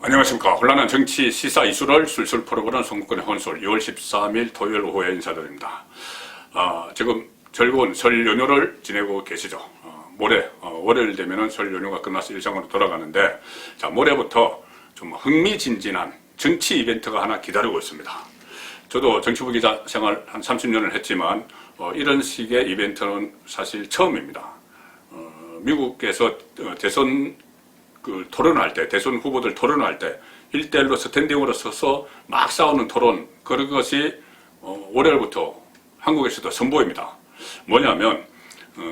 안녕하십니까. 혼란한 정치 시사 이슈를 술술 풀어보는 송국권의 혼술 6월 13일 토요일 오후에 인사드립니다. 지금 즐거운 설 연휴를 지내고 계시죠. 모레 월요일 되면은 설 연휴가 끝나서 일상으로 돌아가는데, 자, 모레부터 좀 흥미진진한 정치 이벤트가 하나 기다리고 있습니다. 저도 정치부 기자 생활 한 30년을 했지만 이런 식의 이벤트는 사실 처음입니다. 미국에서 대선 토론할 때, 대선 후보들 토론할 때 1대1로 스탠딩으로 서서 막 싸우는 토론, 그런 것이 월요일부터 한국에서도 선보입니다. 뭐냐면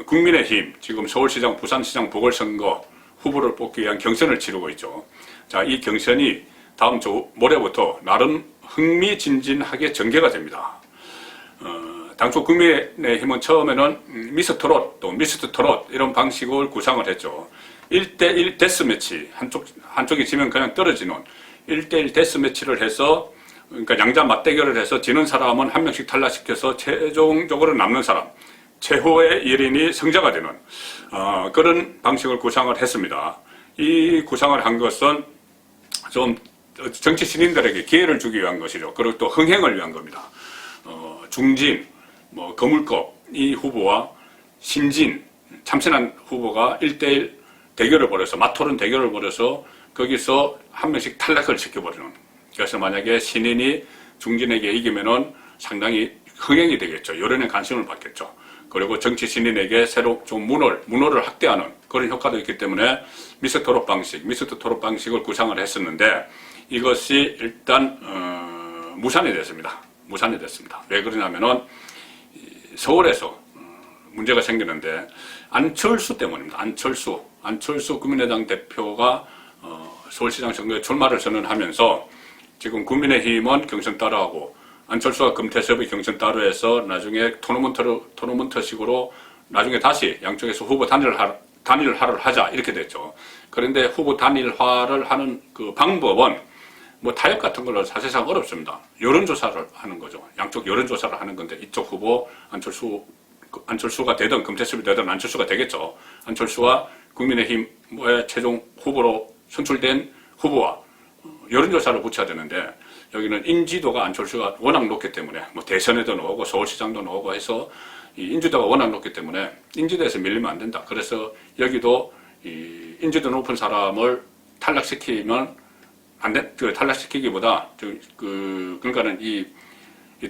국민의힘, 지금 서울시장, 부산시장 보궐선거 후보를 뽑기 위한 경선을 치르고 있죠. 자, 이 경선이 다음 주 모레부터 나름 흥미진진하게 전개가 됩니다. 당초 국민의힘은 처음에는 미스트롯, 또 미스트트롯 이런 방식을 구상을 했죠. 1대1 데스매치, 한쪽이 지면 그냥 떨어지는 1대1 데스매치를 해서, 그러니까 양자 맞대결을 해서 지는 사람은 한 명씩 탈락시켜서 최종적으로 남는 사람, 최후의 1인이 승자가 되는 그런 방식을 구상을 했습니다. 이 구상을 한 것은 좀 정치 신인들에게 기회를 주기 위한 것이죠. 그리고 또 흥행을 위한 겁니다. 중진, 거물급 이 후보와 신진, 참신한 후보가 1대1 대결을 벌여서, 맞토론 대결을 벌여서 거기서 한 명씩 탈락을 시켜버리는. 그래서 만약에 신인이 중진에게 이기면은 상당히 흥행이 되겠죠. 여론의 관심을 받겠죠. 그리고 정치 신인에게 새로 좀 문호를 확대하는 그런 효과도 있기 때문에 미스트 토론 방식을 구상을 했었는데, 이것이 일단 무산이 됐습니다. 왜 그러냐면은 서울에서 문제가 생기는데 안철수 때문입니다. 안철수 국민의당 대표가 서울시장 선거에 출마를 선언하면서 지금 국민의힘은 경선 따로하고 안철수와 금태섭이 경선 따로 해서 나중에 토너먼트식으로 나중에 다시 양쪽에서 후보 단일화를 하자 이렇게 됐죠. 그런데 후보 단일화를 하는 그 방법은 타협 같은 걸로 사실상 어렵습니다. 여론조사를 하는 거죠. 양쪽 여론조사를 하는 건데, 이쪽 후보 안철수가 되든 금태섭이 되든 안철수가 되겠죠. 안철수와 국민의힘의 최종 후보로 선출된 후보와 여론조사를 붙여야 되는데, 여기는 인지도가 안철수가 워낙 높기 때문에 대선에도 나오고 서울시장도 나오고 해서 이 인지도가 워낙 높기 때문에 인지도에서 밀리면 안 된다. 그래서 여기도 이 인지도 높은 사람을 탈락시키면 안 돼. 탈락시키기보다 그러니까는 이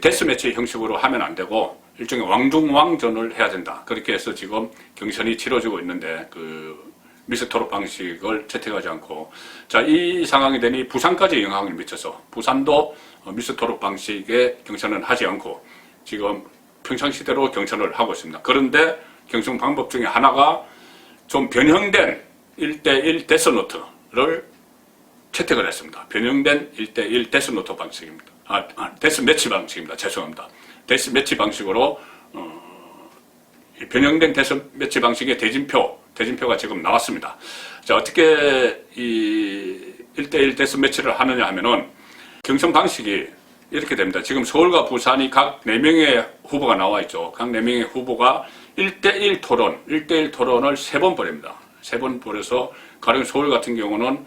데스매치 형식으로 하면 안 되고 일종의 왕중왕전을 해야 된다. 그렇게 해서 지금 경선이 치러지고 있는데 미스트롯 방식을 채택하지 않고, 자, 이 상황이 되니 부산까지 영향을 미쳐서 부산도 미스트롯 방식의 경선은 하지 않고 지금 평상시대로 경선을 하고 있습니다. 그런데 경선 방법 중에 하나가 좀 변형된 1대1 데스노트를 채택을 했습니다. 변형된 1대1 데스노트 방식입니다. 데스매치 방식입니다. 죄송합니다. 데스매치 방식으로 변형된 데스매치 방식의 대진표가 지금 나왔습니다. 자, 어떻게 이 1대1 데스매치를 하느냐 하면은 경선 방식이 이렇게 됩니다. 지금 서울과 부산이 각 4명의 후보가 나와 있죠. 각 4명의 후보가 1대1 토론을 3번 벌입니다. 3번 벌여서, 가령 서울 같은 경우는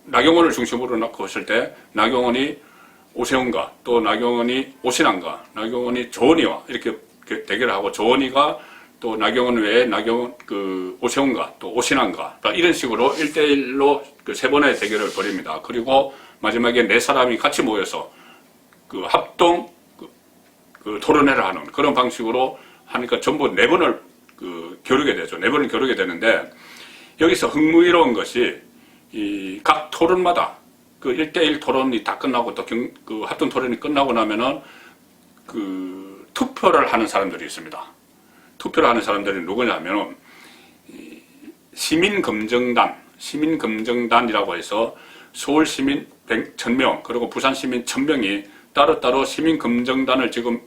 나경원을 중심으로 놓고 했을 때 나경원이 오세훈과 또 나경원이 오신환과 나경원이 조원희와 이렇게 대결하고, 조원희가 또 나경원 외에 오세훈과 또 오신환과 이런 식으로 1대1로 3번의 대결을 벌입니다. 그리고 마지막에 4사람이 같이 모여서 합동 토론회를 하는 그런 방식으로 하니까 전부 4번을 겨루게 되죠. 4번을 겨루게 되는데, 여기서 흥미로운 것이 각 토론마다 1대1 토론이 다 끝나고 또 합동 토론이 끝나고 나면은 투표를 하는 사람들이 있습니다. 투표를 하는 사람들이 누구냐 하면은 시민검정단이라고 해서 서울 시민 1000명 그리고 부산 시민 1000명이 따로따로 시민검정단을 지금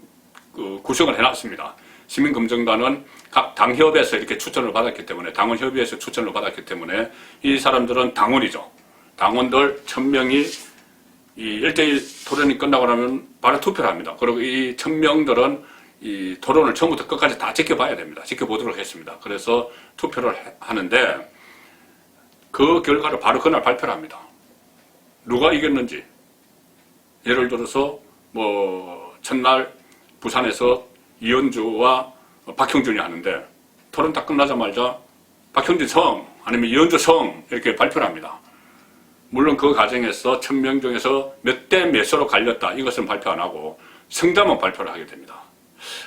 구성을 해놨습니다. 시민검정단은 각 당협에서 이렇게 추천을 받았기 때문에, 당원협의회에서 추천을 받았기 때문에 이 사람들은 당원이죠. 당원들 1000명이 이 1대1 토론이 끝나고 나면 바로 투표를 합니다. 그리고 이 1000명들은 이 토론을 처음부터 끝까지 다 지켜봐야 됩니다. 지켜보도록 했습니다. 그래서 투표를 하는데, 그 결과를 바로 그날 발표를 합니다. 누가 이겼는지. 예를 들어서 첫날 부산에서 이현주와 박형준이 하는데 토론 다 끝나자마자 박형준 성 아니면 이현주 성 이렇게 발표를 합니다. 물론 그 과정에서 1000명 중에서 몇 대 몇으로 갈렸다 이것은 발표 안 하고 성자만 발표를 하게 됩니다.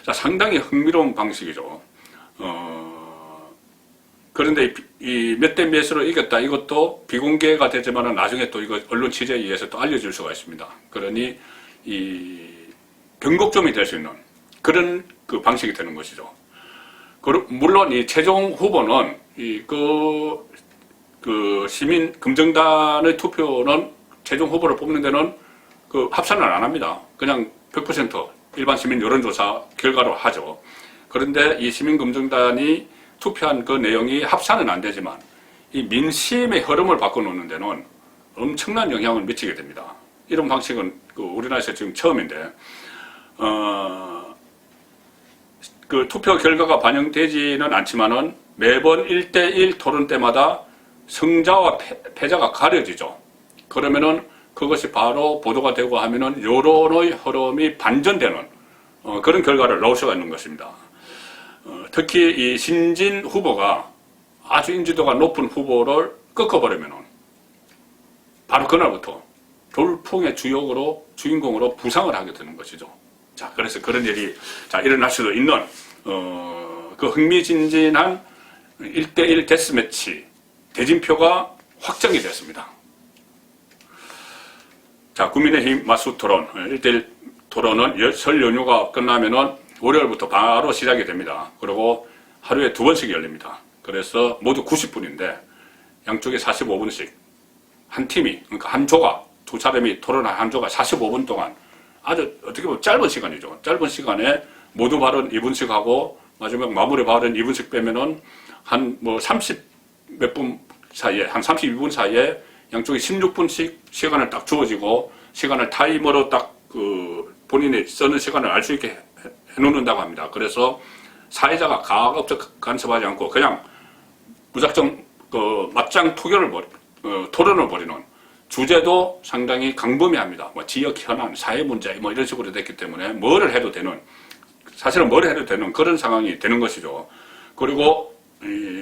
자, 상당히 흥미로운 방식이죠. 그런데 이 몇 대 몇으로 이겼다 이것도 비공개가 되지만 나중에 또 이거 언론 취재에 의해서 또 알려질 수가 있습니다. 그러니 이 변곡점이 될 수 있는 그런 그 방식이 되는 것이죠. 물론 이 최종 후보는 그 시민 금정단의 투표는 최종 후보를 뽑는 데는 그 합산을 안 합니다. 그냥 100% 일반 시민 여론조사 결과로 하죠. 그런데 이 시민 금정단이 투표한 그 내용이 합산은 안 되지만 이 민심의 흐름을 바꿔놓는 데는 엄청난 영향을 미치게 됩니다. 이런 방식은 그 우리나라에서 지금 처음인데, 그 투표 결과가 반영되지는 않지만은 매번 1대1 토론 때마다 승자와 패자가 가려지죠. 그러면은 그것이 바로 보도가 되고 하면은 여론의 흐름이 반전되는 그런 결과를 넣을 수가 있는 것입니다. 특히 이 신진 후보가 아주 인지도가 높은 후보를 꺾어버리면은 바로 그날부터 돌풍의 주인공으로 부상을 하게 되는 것이죠. 자, 그래서 그런 일이 일어날 수도 있는 그 흥미진진한 1대1 데스매치 대진표가 확정이 됐습니다. 자, 국민의힘 맞수 토론 1대1 토론은 설 연휴가 끝나면은 월요일부터 바로 시작이 됩니다. 그리고 하루에 2번씩 열립니다. 그래서 모두 90분인데 양쪽에 45분씩 한 팀이, 그러니까 한 조가, 두 사람이 토론한 한 조가 45분 동안 아주 어떻게 보면 짧은 시간이죠. 짧은 시간에 모두 발언 2분씩 하고 마지막 마무리 발언 2분씩 빼면은 한 30 몇 분 사이에, 한 32분 사이에 양쪽에 16분씩 시간을 딱 주어지고 시간을 타이머로 딱 그 본인이 쓰는 시간을 알 수 있게 해놓는다고 합니다. 그래서 사회자가 가급적 간섭하지 않고 그냥 무작정 그 맞짱 토론을 벌이는 주제도 상당히 광범위합니다. 지역 현안, 사회 문제 이런 식으로 됐기 때문에 사실은 뭘 해도 되는 그런 상황이 되는 것이죠. 그리고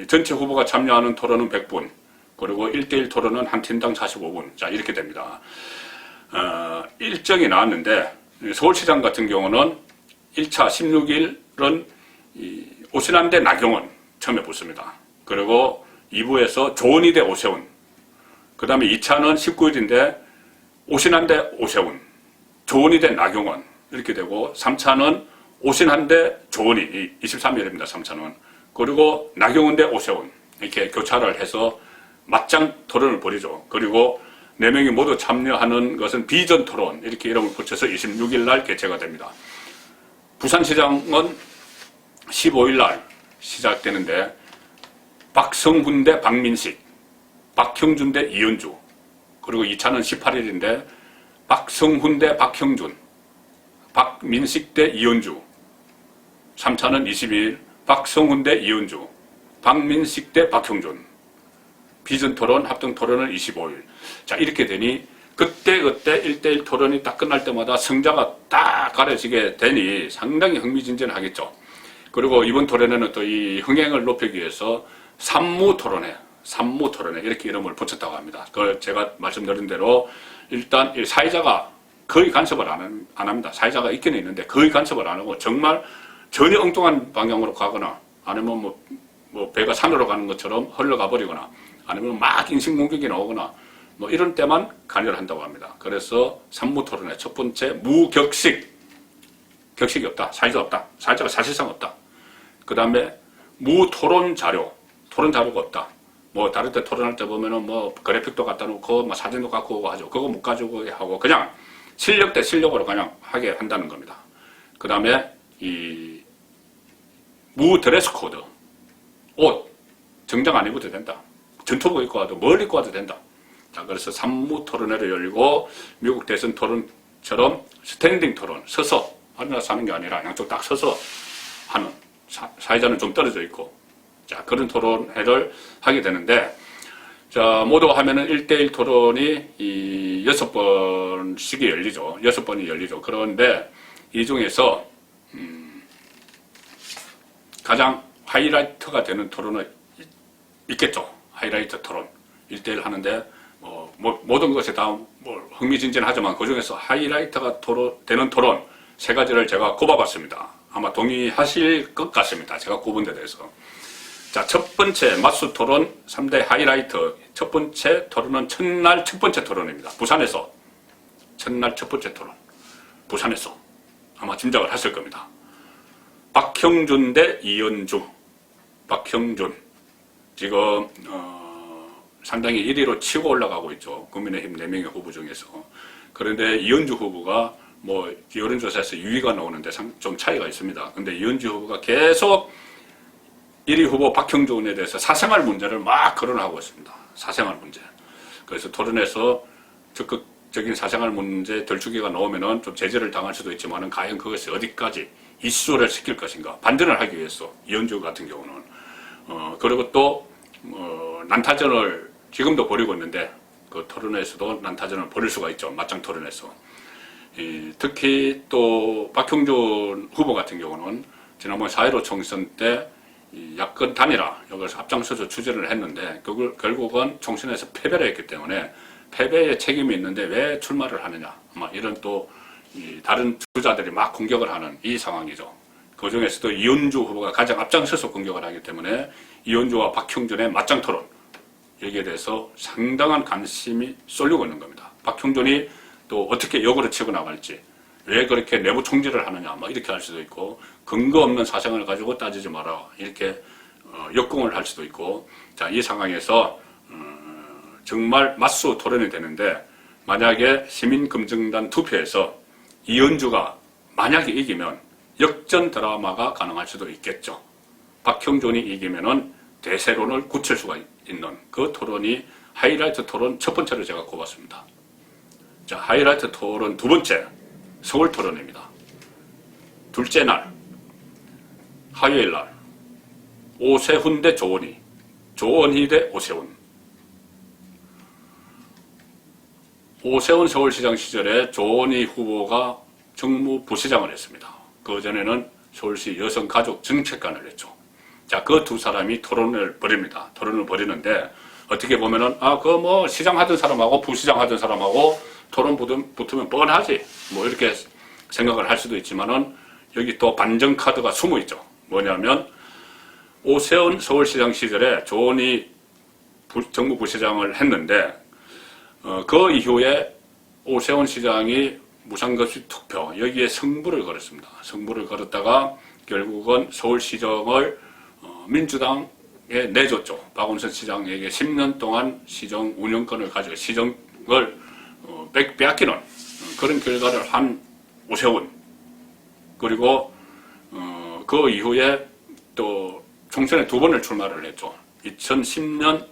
전체 후보가 참여하는 토론은 100분, 그리고 1대1 토론은 한 팀당 45분. 자, 이렇게 됩니다. 일정이 나왔는데 서울시장 같은 경우는 1차 16일은 오신환 대 나경원 처음에 붙습니다. 그리고 2부에서 조은희 대 오세훈, 그 다음에 2차는 19일인데 오신환 대 오세훈, 조은희 대 나경원 이렇게 되고 3차는 오신환 대 조은희 23일입니다. 3차는. 그리고 나경원 대 오세훈 이렇게 교차를 해서 맞짱 토론을 벌이죠. 그리고 4명이 모두 참여하는 것은 비전 토론 이렇게 이름을 붙여서 26일 날 개최가 됩니다. 부산시장은 15일 날 시작되는데 박성훈 대 박민식, 박형준 대 이현주, 그리고 2차는 18일인데 박성훈 대 박형준, 박민식 대 이현주, 3차는 22일 박성훈 대 이현주, 박민식 대 박형준, 비전 토론, 합동 토론은 25일. 자, 이렇게 되니 그때 1대1 토론이 딱 끝날 때마다 승자가 딱 가려지게 되니 상당히 흥미진진하겠죠. 그리고 이번 토론에는 또 이 흥행을 높이기 위해서 산무 토론회 이렇게 이름을 붙였다고 합니다. 그걸 제가 말씀드린 대로 일단 사회자가 거의 간섭을 안 합니다. 사회자가 있기는 있는데 거의 간섭을 안 하고 정말 전혀 엉뚱한 방향으로 가거나 아니면 배가 산으로 가는 것처럼 흘러가 버리거나 아니면 막 인신공격이 나오거나 이런 때만 관여를 한다고 합니다. 그래서 산무토론의 첫 번째 무격식, 격식이 없다, 사회자 없다, 사회자가 사실상 없다. 그 다음에 무토론 자료, 토론 자료가 없다. 다른 때 토론할 때 보면은 그래픽도 갖다 놓고 사진도 갖고 오고 하죠. 그거 못 가지고 하고 그냥 실력 대 실력으로 그냥 하게 한다는 겁니다. 그 다음에 이 무드레스 코드, 옷 정장 안 입어도 된다. 전투복 입고 와도 뭘 입고 와도 된다. 자, 그래서 산무 토론회를 열고 미국 대선 토론처럼 스탠딩 토론, 서서 앉아서 하는 게 아니라 양쪽 딱 서서 하는, 사회자는 좀 떨어져 있고, 자, 그런 토론회를 하게 되는데, 자, 모두 하면은 1대1 토론이 이 6번씩이 열리죠. 6번이 열리죠. 그런데 이 중에서, 가장 하이라이트가 되는 토론은 있겠죠. 하이라이트 토론. 1대1 하는데, 모든 것이 다 흥미진진하지만 그 중에서 하이라이트가 되는 토론 3가지를 제가 꼽아봤습니다. 아마 동의하실 것 같습니다. 제가 꼽은 데 대해서. 자, 첫 번째 맞수 토론 3대 하이라이트. 첫 번째 토론은 첫날 첫 번째 토론입니다. 부산에서. 첫날 첫 번째 토론. 부산에서. 아마 짐작을 하실 겁니다. 박형준 대 이현주. 박형준. 지금, 상당히 1위로 치고 올라가고 있죠. 국민의힘 4명의 후보 중에서. 그런데 이현주 후보가 여론조사에서 2위가 나오는데 좀 차이가 있습니다. 근데 이현주 후보가 계속 1위 후보 박형준에 대해서 사생활 문제를 막 거론하고 있습니다. 사생활 문제. 그래서 토론에서 적극적인 사생활 문제 덜추기가 나오면은 좀 제재를 당할 수도 있지만은 과연 그것이 어디까지 이슈를 시킬 것인가. 반전을 하기 위해서 이현주 같은 경우는. 그리고 또, 난타전을 지금도 벌이고 있는데 그 토론에서도 난타전을 벌일 수가 있죠. 맞짱 토론에서. 특히 또 박형준 후보 같은 경우는 지난번 4.15 총선 때 야권 단일화 이것을 앞장서서 추진을 했는데 결국은 총선에서 패배를 했기 때문에 패배에 책임이 있는데 왜 출마를 하느냐. 이런 또 다른 주자들이 막 공격을 하는 이 상황이죠. 그 중에서도 이현주 후보가 가장 앞장서서 공격을 하기 때문에 이현주와 박형준의 맞짱 토론 여기에 대해서 상당한 관심이 쏠리고 있는 겁니다. 박형준이 또 어떻게 역으로 치고 나갈지, 왜 그렇게 내부 총질을 하느냐, 이렇게 할 수도 있고, 근거 없는 사정을 가지고 따지지 마라, 이렇게 역공을 할 수도 있고, 자, 이 상황에서 정말 맞수 토론이 되는데, 만약에 시민검증단 투표에서 이현주가 만약에 이기면 역전 드라마가 가능할 수도 있겠죠. 박형준이 이기면은 대세론을 굳힐 수가 있는 그 토론이 하이라이트 토론 첫 번째로 제가 꼽았습니다. 자, 하이라이트 토론 두 번째, 서울 토론입니다. 둘째 날, 화요일 날, 오세훈 대 조원희, 조원희 대 오세훈. 오세훈 서울시장 시절에 조원희 후보가 정무부시장을 했습니다. 그 전에는 서울시 여성가족정책관을 했죠. 자, 그 두 사람이 토론을 벌입니다. 토론을 벌이는데, 어떻게 보면은, 시장 하던 사람하고 부시장 하던 사람하고 토론 붙으면 뻔하지. 이렇게 생각을 할 수도 있지만은, 여기 또 반전 카드가 숨어 있죠. 뭐냐면, 오세훈 서울시장 시절에 조원희 정무부시장을 했는데, 그 이후에 오세훈 시장이 무상급식 투표, 여기에 승부를 걸었습니다. 승부를 걸었다가, 결국은 서울시정을 민주당에 내줬죠. 박원순 시장에게 10년 동안 시정 운영권을 가지고 시정을 빼앗기는 그런 결과를 한 오세훈. 그리고 그 이후에 또 총선에 2번을 출마를 했죠. 2016년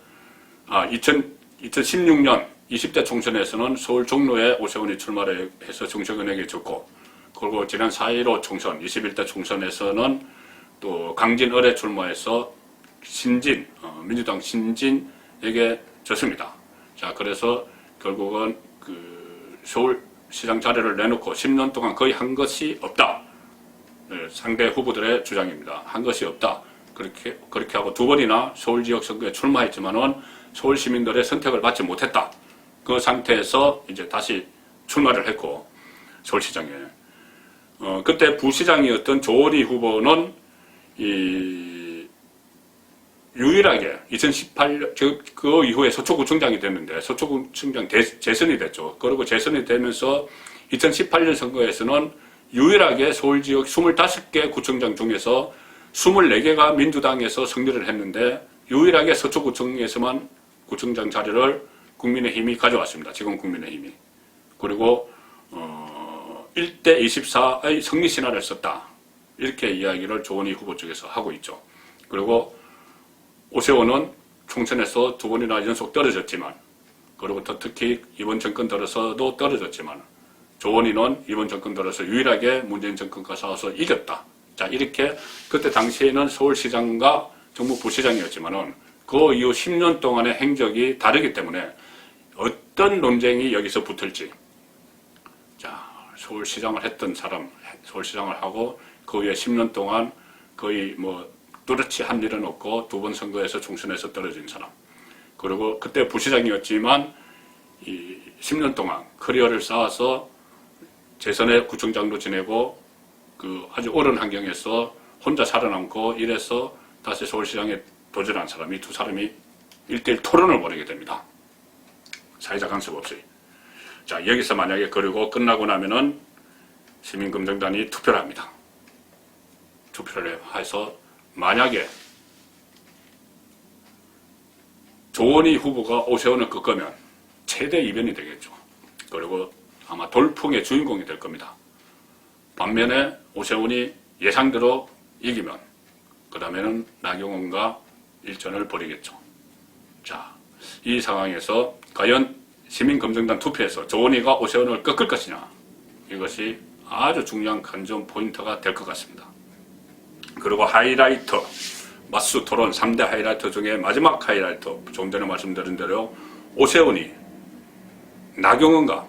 20대 총선에서는 서울 종로에 오세훈이 출마를 해서 정책은행에 졌고, 그리고 지난 4.15 총선, 21대 총선에서는 또 강진을에 출마해서 민주당 신진에게 졌습니다. 자, 그래서 결국은 그 서울시장 자리를 내놓고 10년 동안 거의 한 것이 없다. 상대 후보들의 주장입니다. 한 것이 없다. 그렇게 하고 2번이나 서울 지역 선거에 출마했지만은 서울 시민들의 선택을 받지 못했다. 그 상태에서 이제 다시 출마를 했고, 서울시장에. 그때 부시장이었던 조원희 후보는 유일하게 2018년, 그 이후에 서초구청장이 됐는데, 서초구청장 재선이 됐죠. 그리고 재선이 되면서 2018년 선거에서는 유일하게 서울 지역 25개 구청장 중에서 24개가 민주당에서 승리를 했는데, 유일하게 서초구청에서만 구청장 자리를 국민의힘이 가져왔습니다. 지금 국민의힘이. 그리고 1대 24의 승리신화를 썼다. 이렇게 이야기를 조원희 후보 쪽에서 하고 있죠. 그리고 오세훈은 총선에서 2번이나 연속 떨어졌지만, 그리고 더 특히 이번 정권 들어서도 떨어졌지만, 조원희는 이번 정권 들어서 유일하게 문재인 정권과 싸워서 이겼다. 자, 이렇게 그때 당시에는 서울시장과 정무부시장이었지만은 그 이후 10년 동안의 행적이 다르기 때문에 어떤 논쟁이 여기서 붙을지, 자, 서울시장을 했던 사람, 서울시장을 하고 그 후에 10년 동안 거의 뭐 뚜렷이 한 일은 없고 두 번 선거에서 총선에서 떨어진 사람, 그리고 그때 부시장이었지만 이 10년 동안 커리어를 쌓아서 재선의 구청장도 지내고 그 아주 어려운 환경에서 혼자 살아남고 이래서 다시 서울시장에 도전한 사람이 두 사람이 1대1 토론을 벌이게 됩니다. 사회자 간섭 없이. 자, 여기서 만약에 그리고 끝나고 나면은 시민검증단이 투표를 합니다. 투표를 해서 만약에 조원희 후보가 오세훈을 꺾으면 최대 이변이 되겠죠. 그리고 아마 돌풍의 주인공이 될 겁니다. 반면에 오세훈이 예상대로 이기면 그 다음에는 나경원과 일전을 벌이겠죠. 자, 이 상황에서 과연 시민검증단 투표에서 조원희가 오세훈을 꺾을 것이냐, 이것이 아주 중요한 관전 포인트가 될 것 같습니다. 그리고 하이라이트, 맞수 토론 3대 하이라이트 중에 마지막 하이라이트, 조금 전에 말씀드린 대로 오세훈이 나경원과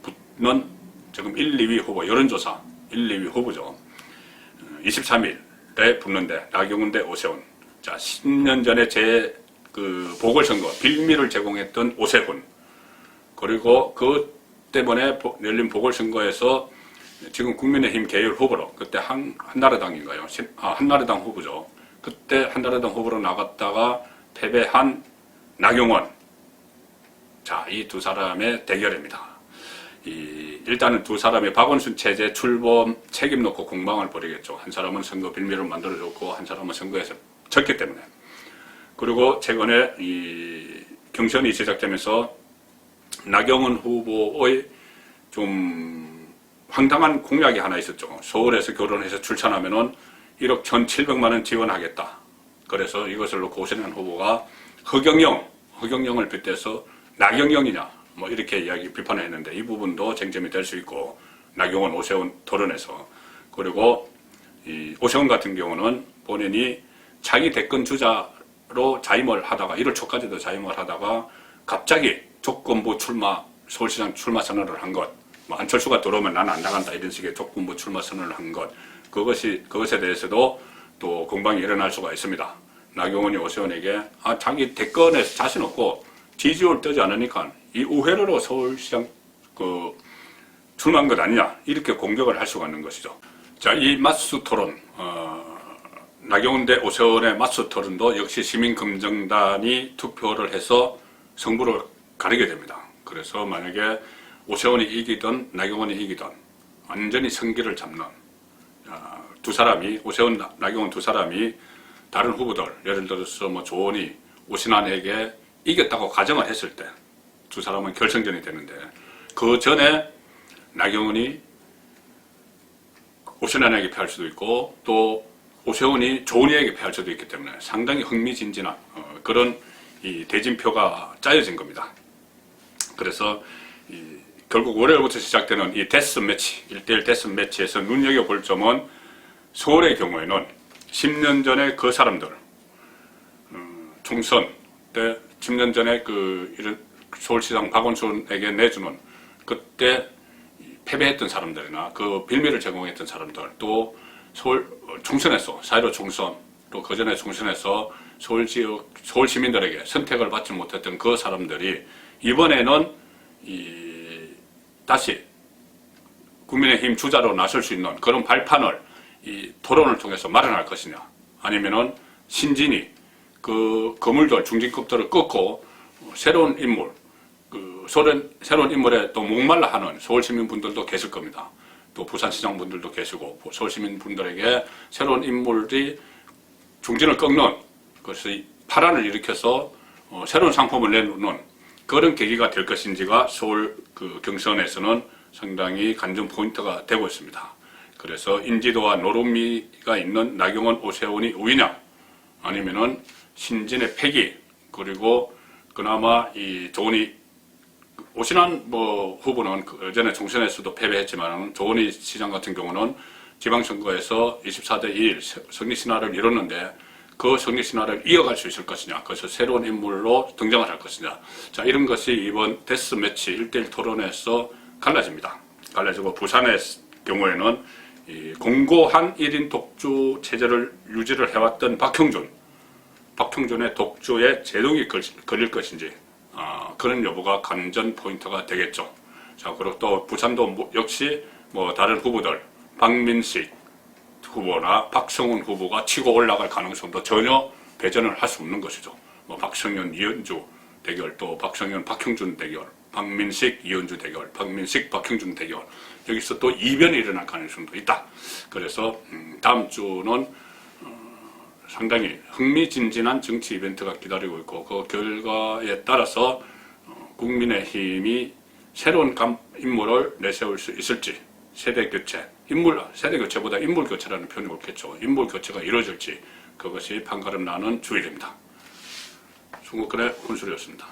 붙는 지금 1, 2위 후보, 여론조사 1, 2위 후보죠. 23일에 붙는데 나경원 대 오세훈. 자, 10년 전에 그 보궐선거 빌미를 제공했던 오세훈, 그리고 그 때문에 열린 보궐선거에서 지금 국민의힘 계열 후보로, 그때 한나라당인가요? 한나라당 후보죠. 그때 한나라당 후보로 나갔다가 패배한 나경원. 자, 이 두 사람의 대결입니다. 일단은 두 사람이 박원순 체제 출범 책임 놓고 공방을 벌이겠죠. 한 사람은 선거 빌미를 만들어줬고 한 사람은 선거에서 졌기 때문에. 그리고 최근에 이 경선이 시작되면서 나경원 후보의 좀 황당한 공약이 하나 있었죠. 서울에서 결혼해서 출산하면은 1억 1,700만 원 지원하겠다. 그래서 이것을 놓고 오세훈 후보가 허경영을 빗대서 나경영이냐 뭐 이렇게 비판을 했는데, 이 부분도 쟁점이 될 수 있고, 나경원 오세훈 토론에서. 그리고 이 오세훈 같은 경우는 본인이 차기 대권 주자로 자임을 하다가 1월 초까지도 자임을 하다가 갑자기 조건부 출마, 서울시장 출마 선언을 한 것, 뭐 안철수가 들어오면 나는 안 나간다 이런 식의 조건부 출마 선언을 한 것, 그것에 대해서도 또 공방이 일어날 수가 있습니다. 나경원이 오세훈에게 자기 대권에서 자신 없고 지지율 뜨지 않으니까 이 우회로로 서울시장 출마한 것 아니냐, 이렇게 공격을 할 수가 있는 것이죠. 자, 이 맞수 토론, 나경원 대 오세훈의 맞수 토론도 역시 시민검증단이 투표를 해서 승부를 가리게 됩니다. 그래서 만약에 오세훈이 이기든 나경원이 이기든 완전히 승기를 잡는 두 사람이, 오세훈, 나경원 두 사람이 다른 후보들, 예를 들어서 뭐 조원희, 오신환에게 이겼다고 가정을 했을 때 두 사람은 결승전이 되는데, 그 전에 나경원이 오신환에게 패할 수도 있고 또 오세훈이 조원희에게 패할 수도 있기 때문에 상당히 흥미진진한 그런 이 대진표가 짜여진 겁니다. 그래서 결국 월요일부터 시작되는 이 데스매치, 1대1 데스매치에서 눈여겨볼 점은, 서울의 경우에는 10년 전에 그 사람들, 총선 때 10년 전에 이런 서울시장 박원순에게 내주는 그때 패배했던 사람들이나 그 빌미를 제공했던 사람들, 또 서울 총선에서 4.15 총선, 또 그 전에 총선에서 서울 시민들에게 선택을 받지 못했던 그 사람들이 이번에는 다시 국민의힘 주자로 나설 수 있는 그런 발판을 이 토론을 통해서 마련할 것이냐, 아니면은 신진이 그 거물들, 중진급들을 끊고 새로운 인물, 새로운 인물에 또 목말라 하는 서울 시민분들도 계실 겁니다. 또 부산시장 분들도 계시고, 서울 시민분들에게 새로운 인물이 중진을 꺾는, 그래서 파란을 일으켜서 새로운 상품을 내놓는 그런 계기가 될 것인지가 서울 경선에서는 상당히 관전 포인트가 되고 있습니다. 그래서 인지도와 노름미가 있는 나경원, 오세훈이 우위냐, 아니면은 신진의 패기, 그리고 그나마 이 조원희, 오신환 후보는 전에 총선에서도 패배했지만 조원희 시장 같은 경우는 지방선거에서 24대 2 승리 신화를 이뤘는데, 그 승리 신화를 이어갈 수 있을 것이냐, 그래서 새로운 인물로 등장을 할 것이냐. 자, 이런 것이 이번 데스매치 1대1 토론에서 갈라집니다. 갈라지고 부산의 경우에는 이 공고한 1인 독주 체제를 유지를 해왔던 박형준의 독주에 제동이 걸릴 것인지, 그런 여부가 관전 포인트가 되겠죠. 자, 그리고 또 부산도 역시 다른 후보들, 박민식 후보나 박성훈 후보가 치고 올라갈 가능성도 전혀 배제를 할 수 없는 것이죠. 박성현, 이현주 대결, 또 박성현, 박형준 대결, 박민식, 이현주 대결, 박민식, 박형준 대결. 여기서 또 이변이 일어날 가능성도 있다. 그래서 다음 주는 상당히 흥미진진한 정치 이벤트가 기다리고 있고, 그 결과에 따라서 국민의힘이 새로운 인물을 내세울 수 있을지, 세대 교체보다 인물 교체라는 표현이 옳겠죠. 인물 교체가 이루어질지, 그것이 판가름 나는 주일입니다. 중국권의 훈술이었습니다.